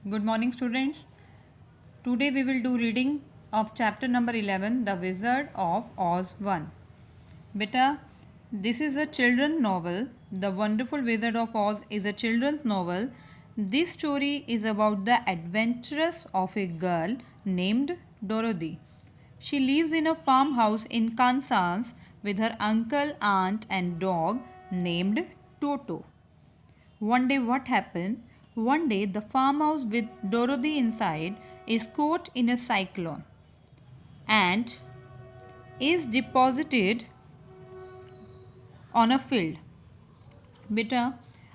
Good morning, students. Today we will do reading of chapter number 11, The Wizard of Oz 1. Beta, this is a children's novel. The Wonderful Wizard of Oz is a children's novel. This story is about the adventures of a girl named Dorothy. She lives in a farmhouse in Kansas with her uncle, aunt, and dog named Toto. One day, what happened? One day, the farmhouse with Dorothy inside is caught in a cyclone and is deposited on a field. Beta,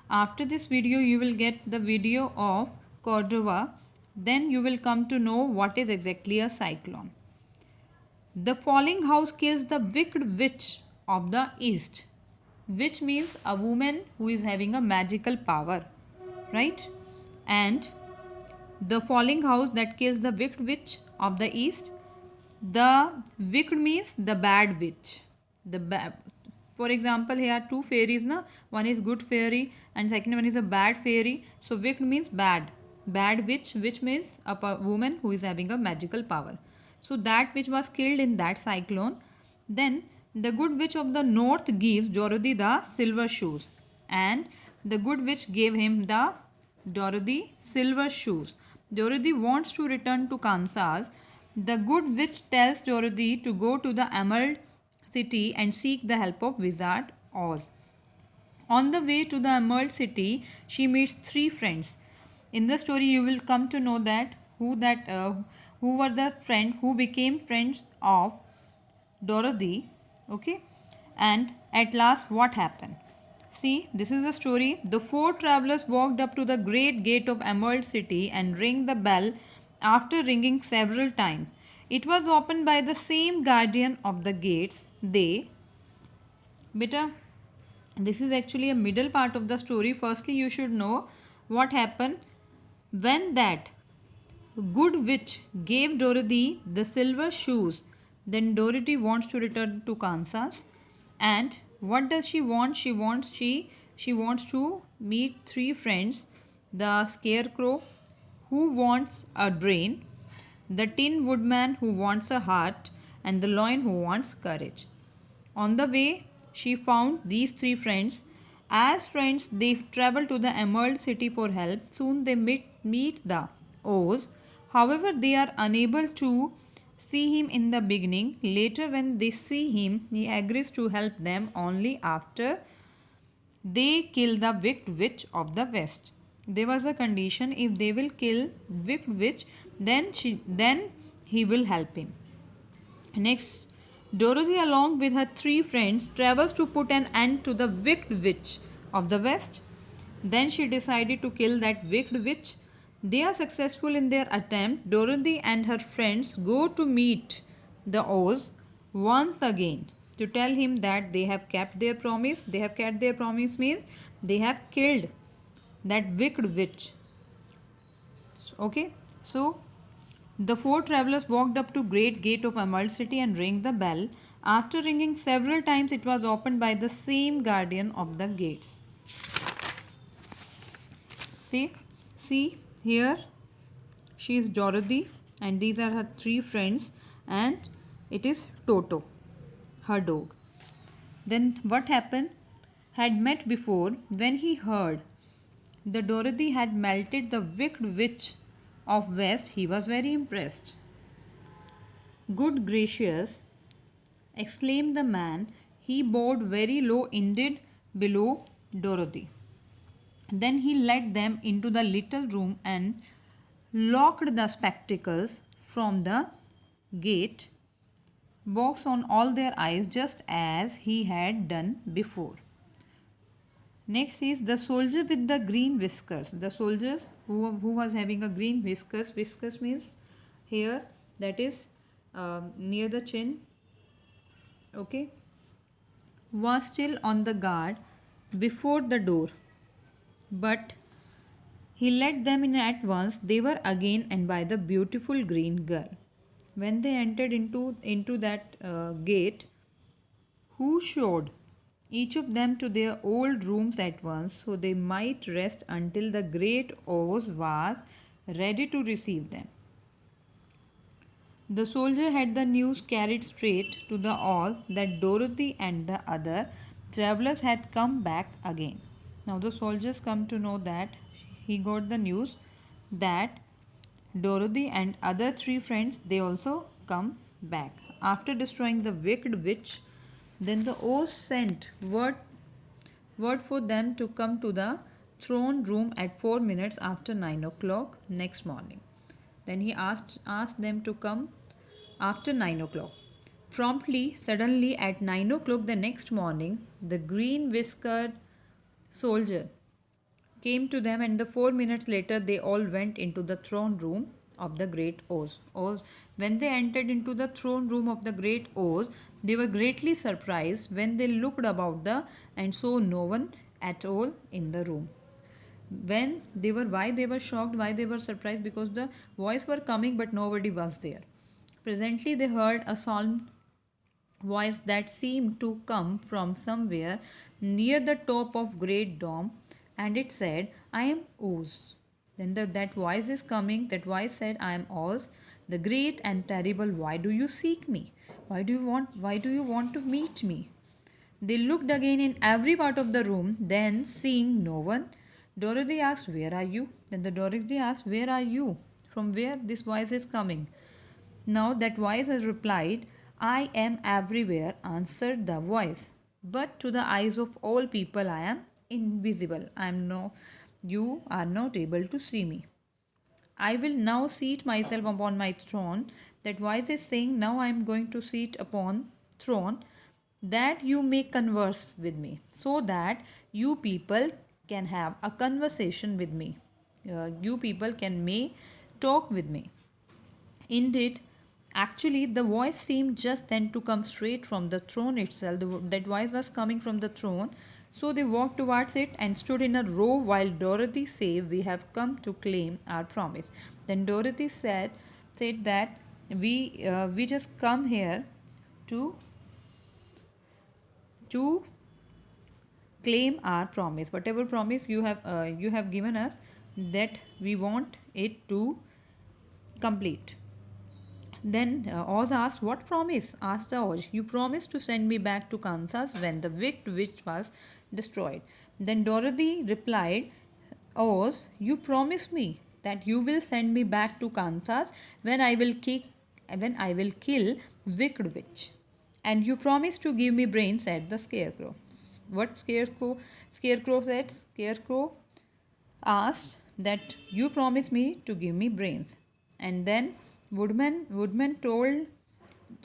after this video, you will get the video of Cordova. Then you will come to know what is exactly a cyclone. The falling house kills the wicked witch of the east, which means a woman who is having a magical power, right? And the falling house that kills the wicked witch of the east, the wicked means the bad witch. For example, here are two fairies, na? One is good fairy and second one is a bad fairy. So wicked means bad. Bad witch, which means a woman who is having a magical power. So that witch was killed in that cyclone. Then the good witch of the north gives Dorothy the silver shoes, and the good witch gave him the Dorothy silver shoes. Dorothy wants to return to Kansas. The good witch tells Dorothy to go to the Emerald City and seek the help of Wizard Oz. On the way to the Emerald City, she meets three friends. In the story, you will come to know that who were the friends who became friends of Dorothy. Okay, and at last, what happened? See, this is the story. The four travelers walked up to the great gate of Emerald City and rang the bell. After ringing several times, it was opened by the same guardian of the gates. Beta, this is actually a middle part of the story. Firstly, you should know what happened when that good witch gave Dorothy the silver shoes. Then Dorothy wants to return to Kansas, and what does she want? She wants to meet three friends: the Scarecrow, who wants a brain, the Tin Woodman, who wants a heart, and the Lion, who wants courage. On the way, she found these three friends. As friends, they travel to the Emerald City for help. Soon they meet the Oz. However, they are unable to see him in the beginning. Later, when they see him, he agrees to help them only after they kill the wicked witch of the west. There was a condition: if they will kill wicked witch, then he will help him. Next, Dorothy, along with her three friends, travels to put an end to the wicked witch of the west. Then she decided to kill that wicked witch. They are successful in their attempt. Dorothy and her friends go to meet the Oz once again to tell him that they have kept their promise. They have kept their promise means they have killed that wicked witch. Okay, so the four travelers walked up to great gate of Emerald City and rang the bell. After ringing several times, it was opened by the same guardian of the gates. See here, she is Dorothy and these are her three friends, and it is Toto, her dog. Then what happened? Had met before. When he heard the Dorothy had melted the wicked witch of West, he was very impressed. Good gracious, exclaimed the man. He bowed very low indeed below Dorothy. Then he led them into the little room and locked the spectacles from the gate box on all their eyes, just as he had done before. Next is the soldier with the green whiskers. The soldier who was having a green whiskers. Whiskers means hair that is near the chin. Okay. Was still on the guard before the door. But he let them in at once. They were again and by the beautiful green girl. When they entered into that gate, who showed each of them to their old rooms at once, so they might rest until the great Oz was ready to receive them. The soldier had the news carried straight to the Oz that Dorothy and the other travelers had come back again. Now the soldiers come to know that he got the news that Dorothy and other three friends they also come back. After destroying the wicked witch, then the Oz sent word for them to come to the throne room at 4 minutes after 9 o'clock next morning. Then he asked them to come after 9 o'clock. Promptly, suddenly at 9 o'clock the next morning, the green whiskered soldier came to them, and the 4 minutes later they all went into the throne room of the great Oz. When they entered into the throne room of the great Oz, they were greatly surprised when they looked about and saw no one at all in the room. Why they were shocked, why they were surprised, because the voice were coming but nobody was there. Presently they heard a solemn voice that seemed to come from somewhere near the top of great dome, and it said, I am Oz. Then that voice is coming. That voice said, I am Oz, the great and terrible. Why do you seek me? Why do you want to meet me? They looked again in every part of the room, then seeing no one, Dorothy asked, Where are you? Then the Dorothy asked, Where are you? From where this voice is coming? Now that voice has replied, I am everywhere, answered the voice. But to the eyes of all people I am invisible. You are not able to see me. I will now seat myself upon my throne. That voice is saying, now I am going to sit upon throne that you may converse with me, so that you people can have a conversation with me. You people may talk with me. Indeed, actually, the voice seemed just then to come straight from the throne itself. That voice was coming from the throne. So they walked towards it and stood in a row while Dorothy said, We have come to claim our promise. Then Dorothy said that we just come here to claim our promise. Whatever promise you have given us, that we want it to complete. Then Oz asked, What promise? Asked the Oz. You promised to send me back to Kansas when the wicked witch was destroyed. Then Dorothy replied, Oz, you promised me that you will send me back to Kansas when I will kill wicked witch. And you promised to give me brains, said the Scarecrow. What Scarecrow said? Scarecrow asked that you promised me to give me brains. And then Woodman told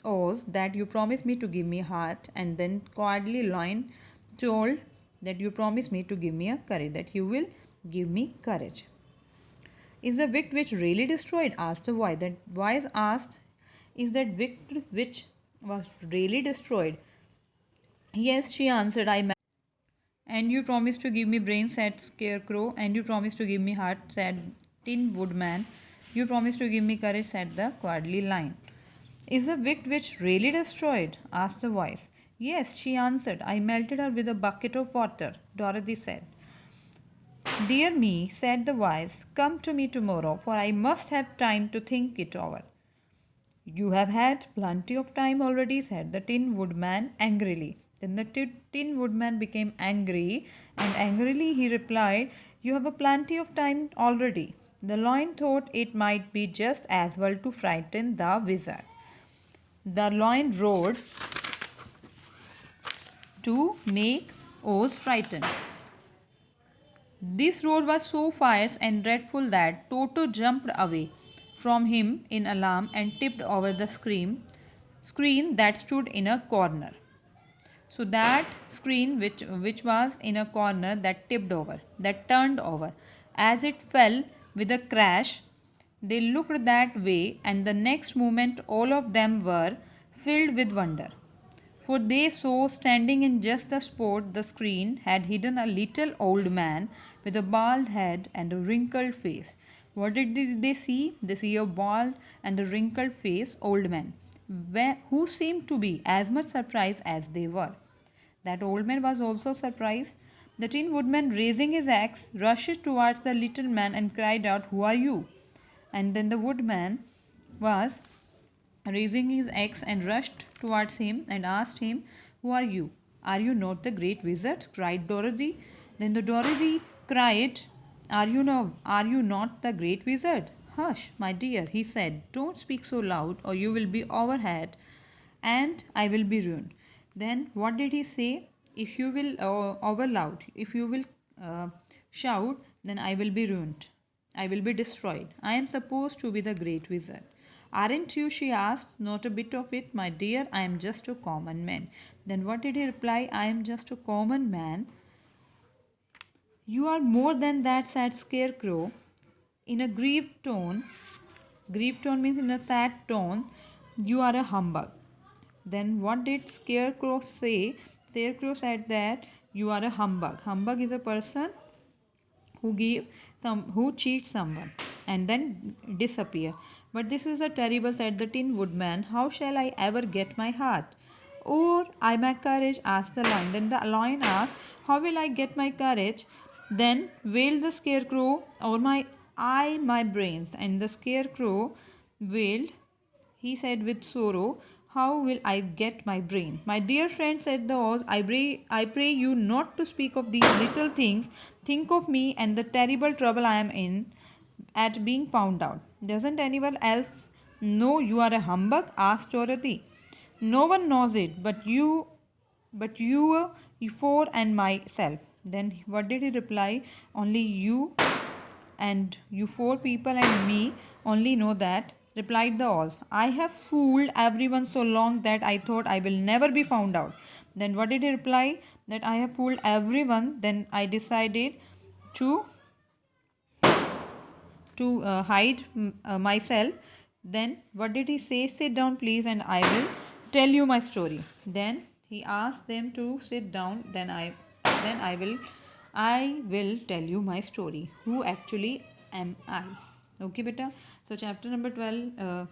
Oz that you promised me to give me a heart. And then Cowardly Lion told that you promised me to give me a courage, that you will give me courage. Is the wicked witch really destroyed? Asked the voice. That voice asked, Is that wicked witch was really destroyed? Yes, she answered, And you promised to give me brains, said Scarecrow. And you promised to give me heart, said Tin Woodman. You promised to give me courage, said the Cowardly Lion. Is the wicked witch really destroyed? Asked the voice. Yes, she answered. I melted her with a bucket of water, Dorothy said. Dear me, said the voice, come to me tomorrow, for I must have time to think it over. You have had plenty of time already, said the Tin Woodman angrily. Then the Tin Woodman became angry, and angrily he replied, You have a plenty of time already. The Lion thought it might be just as well to frighten the wizard. The Lion roared to make Oz frightened. This roar was so fierce and dreadful that Toto jumped away from him in alarm and tipped over the screen that stood in a corner. So that screen which was in a corner that turned over. As it fell with a crash, they looked that way, and the next moment all of them were filled with wonder. For they saw standing in just the spot the screen had hidden a little old man with a bald head and a wrinkled face. What did they see? They see a bald and a wrinkled face old man, who seemed to be as much surprised as they were. That old man was also surprised. The Tin Woodman, raising his axe, rushed towards the little man and cried out, Who are you? And then the woodman was raising his axe and rushed towards him and asked him, "Who are you? Are you not the great wizard?" cried Dorothy. Then the Dorothy cried, are you not the great wizard?" "Hush, my dear," he said. "Don't speak so loud or you will be overheard and I will be ruined." Then what did he say? "If you will over loud, if you will shout, then I will be ruined. I will be destroyed. I am supposed to be the great wizard." "Aren't you?" she asked. "Not a bit of it, my dear. I am just a common man." Then what did he reply? "I am just a common man." "You are more than that," said Scarecrow in a grieved tone. Grieved tone means in a sad tone. "You are a humbug." Then what did Scarecrow say? Scarecrow said that you are a humbug. Humbug is a person who cheats someone and then disappear. "But this is a terrible," said the Tin Woodman. "How shall I ever get my heart?" "Or I my courage?" asked the lion. Then the lion asked, "How will I get my courage?" Then wailed the Scarecrow, "Or my brains." And the Scarecrow wailed, he said with sorrow, "How will I get my brain?" "My dear friend," said the Oz, I pray you not to speak of these little things. Think of me and the terrible trouble I am in at being found out." "Doesn't anyone else know you are a humbug?" asked Dorothy. "No one knows it but you four and myself." Then what did he reply? "Only you and you four people and me only know that," replied the Oz. "I have fooled everyone so long that I thought I will never be found out." Then what did he reply? "That I have fooled everyone, then I decided to hide myself." Then what did he say? "Sit down, please, and I will tell you my story." Then he asked them to sit down. Then I will tell you my story. Who actually am I? Okay, beta. So chapter number 12.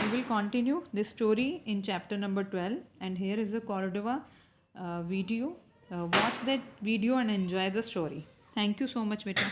We will continue this story in chapter number 12. And here is a Cordova video. Watch that video and enjoy the story. Thank you so much, beta.